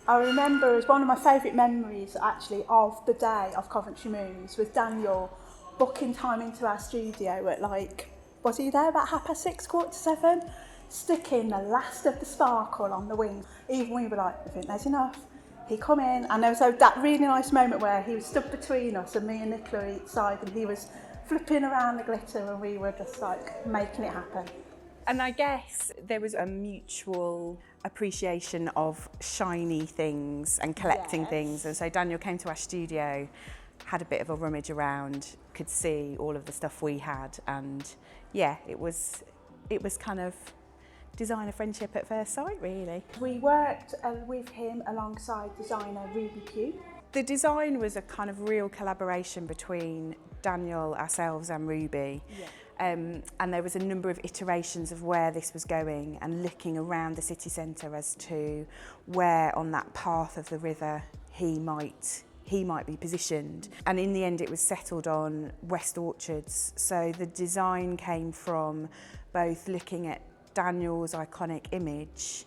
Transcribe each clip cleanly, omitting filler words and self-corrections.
I remember as one of my favourite memories actually of the day of Coventry Moves was Daniel booking time into our studio at like, was he there about 6:30, 6:45, sticking the last of the sparkle on the wing. Even we were like, I think there's enough. He come in and there was that really nice moment where he was stood between us and me and Nicola each side, and he was flipping around the glitter and we were just like making it happen. And I guess there was a mutual appreciation of shiny things and collecting things. And so Daniel came to our studio, had a bit of a rummage around, could see all of the stuff we had. And yeah, it was kind of designer friendship at first sight, really. We worked with him alongside designer Ruby Pugh. The design was a kind of real collaboration between Daniel, ourselves and Ruby. Yeah. And there was a number of iterations of where this was going and looking around the city centre as to where on that path of the river he might be positioned. And in the end it was settled on West Orchards. So the design came from both looking at Daniel's iconic image,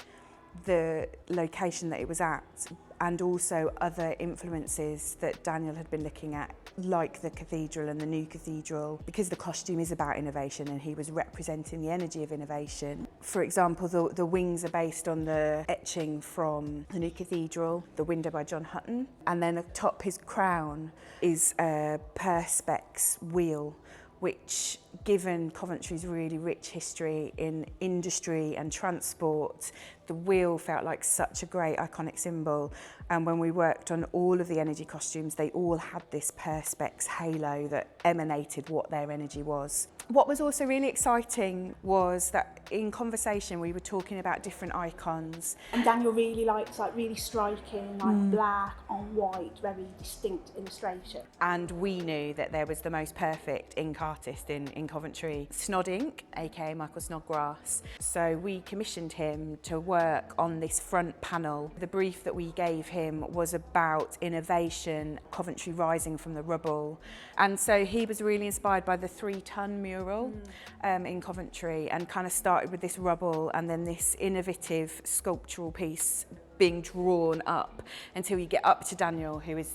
the location that it was at, and also other influences that Daniel had been looking at, like the cathedral and the new cathedral, because the costume is about innovation and he was representing the energy of innovation. For example, the wings are based on the etching from the new cathedral, the window by John Hutton, and then atop his crown is a perspex wheel, which, given Coventry's really rich history in industry and transport, the wheel felt like such a great iconic symbol. And when we worked on all of the energy costumes, they all had this perspex halo that emanated what their energy was. What was also really exciting was that in conversation we were talking about different icons. And Daniel really likes like really striking, like black on white, very distinct illustration. And we knew that there was the most perfect ink artist in Coventry, Snod Ink, aka Michael Snodgrass. So we commissioned him to work on this front panel. The brief that we gave him was about innovation, Coventry rising from the rubble. And so he was really inspired by the 3-ton mural in Coventry, and kind of started with this rubble and then this innovative sculptural piece being drawn up until you get up to Daniel, who is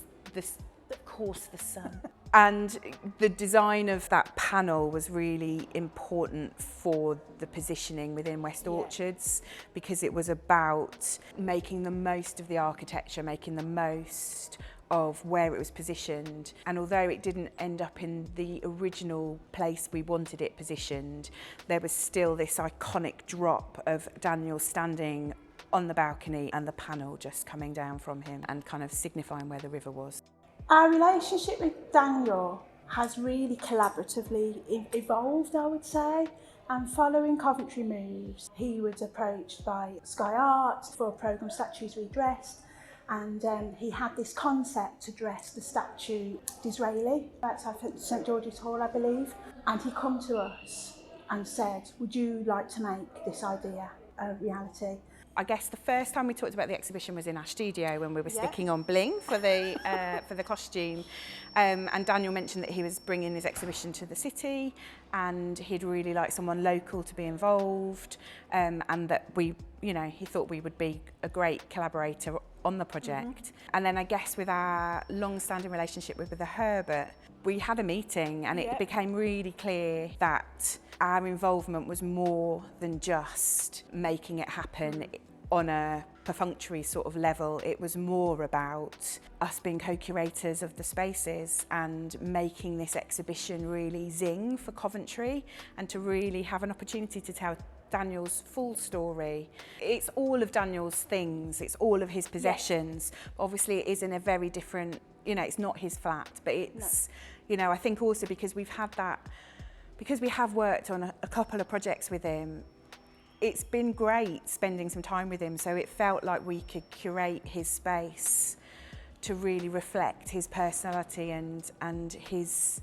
of course the sun. And the design of that panel was really important for the positioning within West Orchards, because it was about making the most of the architecture, making the most of where it was positioned. And although it didn't end up in the original place we wanted it positioned, there was still this iconic drop of Daniel standing on the balcony and the panel just coming down from him and kind of signifying where the river was. Our relationship with Daniel has really collaboratively evolved, I would say. And following Coventry Moves, he was approached by Sky Art for a programme Statues Redressed, and he had this concept to dress the statue Disraeli outside St George's Hall, I believe. And he come to us and said, would you like to make this idea a reality? I guess the first time we talked about the exhibition was in our studio when we were sticking on bling for the costume, and Daniel mentioned that he was bringing his exhibition to the city and he'd really like someone local to be involved, and that he thought we would be a great collaborator on the project. And then I guess with our long-standing relationship with the Herbert, we had a meeting and it became really clear that our involvement was more than just making it happen on a perfunctory sort of level. It was more about us being co-curators of the spaces and making this exhibition really zing for Coventry, and to really have an opportunity to tell Daniel's full story. It's all of Daniel's things, it's all of his possessions. Obviously it is in a very different, it's not his flat, but it's, I think also because we have worked on a couple of projects with him, it's been great spending some time with him, so it felt like we could curate his space to really reflect his personality and his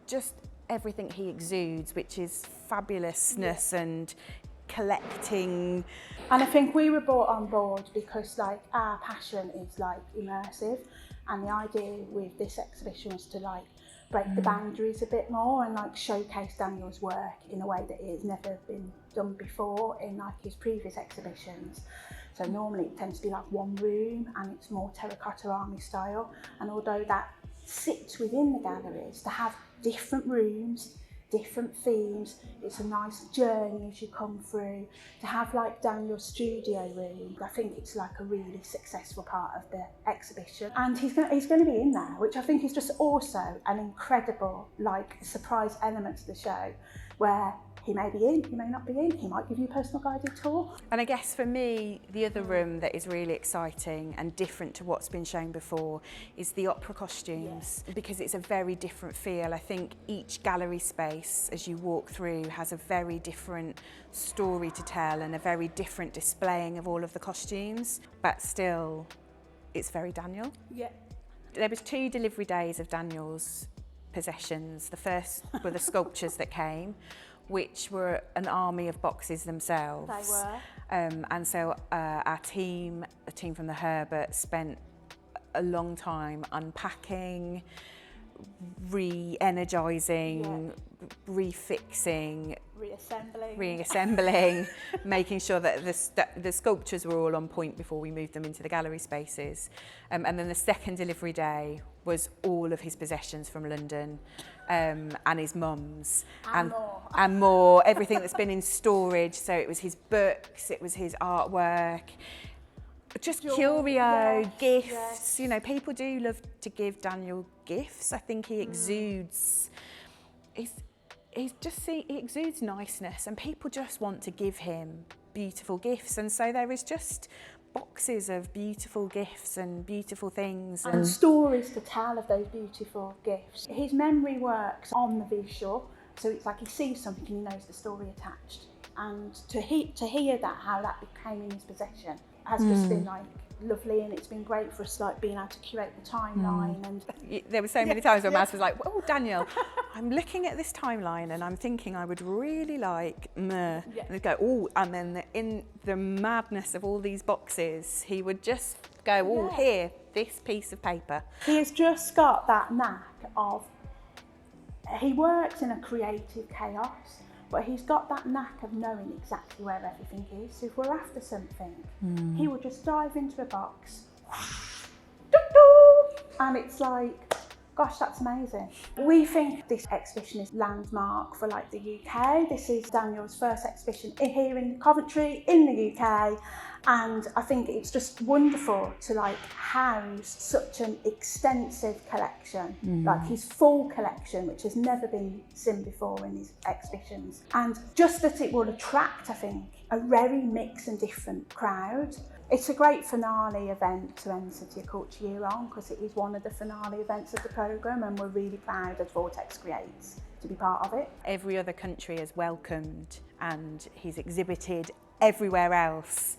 just everything he exudes, which is fabulousness and collecting. And I think we were brought on board because our passion is immersive, and the idea with this exhibition was to break the boundaries a bit more and showcase Daniel's work in a way that it has never been done before in his previous exhibitions. So normally it tends to be like one room and it's more terracotta army style. And although that sits within the galleries, to have different rooms, different themes, it's a nice journey as you come through. To have like Daniel's studio room, I think it's like a really successful part of the exhibition. And he's going to be in there, which I think is just also an incredible like surprise element to the show, where he may be in, he may not be in, he might give you a personal guided tour. And I guess for me, the other room that is really exciting and different to what's been shown before is the opera costumes, because it's a very different feel. I think each gallery space, as you walk through, has a very different story to tell and a very different displaying of all of the costumes, but still, it's very Daniel. Yeah. There was 2 delivery days of Daniel's possessions. The first were the sculptures that came, which were an army of boxes themselves. They were. And so our team, a team from the Herbert, spent a long time unpacking, re-energising, refixing, reassembling, making sure that the sculptures were all on point before we moved them into the gallery spaces. And then the second delivery day was all of his possessions from London, and his mum's and more, everything that's been in storage. So it was his books, it was his artwork, just curio, gifts. You know, people do love to give Daniel gifts. I think he exudes, he exudes niceness, and people just want to give him beautiful gifts. And so there is just boxes of beautiful gifts and beautiful things. And stories to tell of those beautiful gifts. His memory works on the visual, so it's like he sees something and he knows the story attached. And to hear that, how that became in his possession, has just been like lovely, and it's been great for us like being able to curate the timeline. And there were so many times where Maz was like, "Oh, Daniel, I'm looking at this timeline and I'm thinking I would really like and he'd go, "Oh," and then in the madness of all these boxes, he would just go, "Oh, here, this piece of paper." He has just got that knack of, he works in a creative chaos, but he's got that knack of knowing exactly where everything is. So if we're after something, he will just dive into a box, and it's like, gosh, that's amazing. We think this exhibition is landmark for like the UK. This is Daniel's first exhibition here in Coventry in the UK. And I think it's just wonderful to like house such an extensive collection, like his full collection, which has never been seen before in his exhibitions. And just that it will attract, I think, a very mixed and different crowd. It's a great finale event to end City of Culture year on, because it is one of the finale events of the programme, and we're really proud as Vortex Creates to be part of it. Every other country has welcomed, and he's exhibited everywhere else.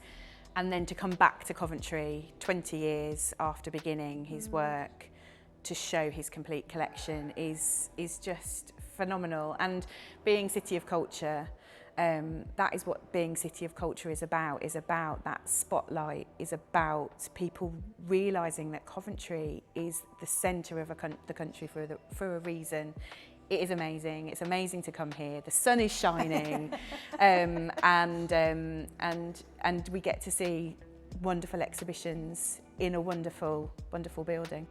And then to come back to Coventry 20 years after beginning his work to show his complete collection is just phenomenal. And being City of Culture, that is what being City of Culture is about that spotlight, is about people realising that Coventry is the centre of the country for a reason. It is amazing. It's amazing to come here. The sun is shining, and we get to see wonderful exhibitions in a wonderful, wonderful building.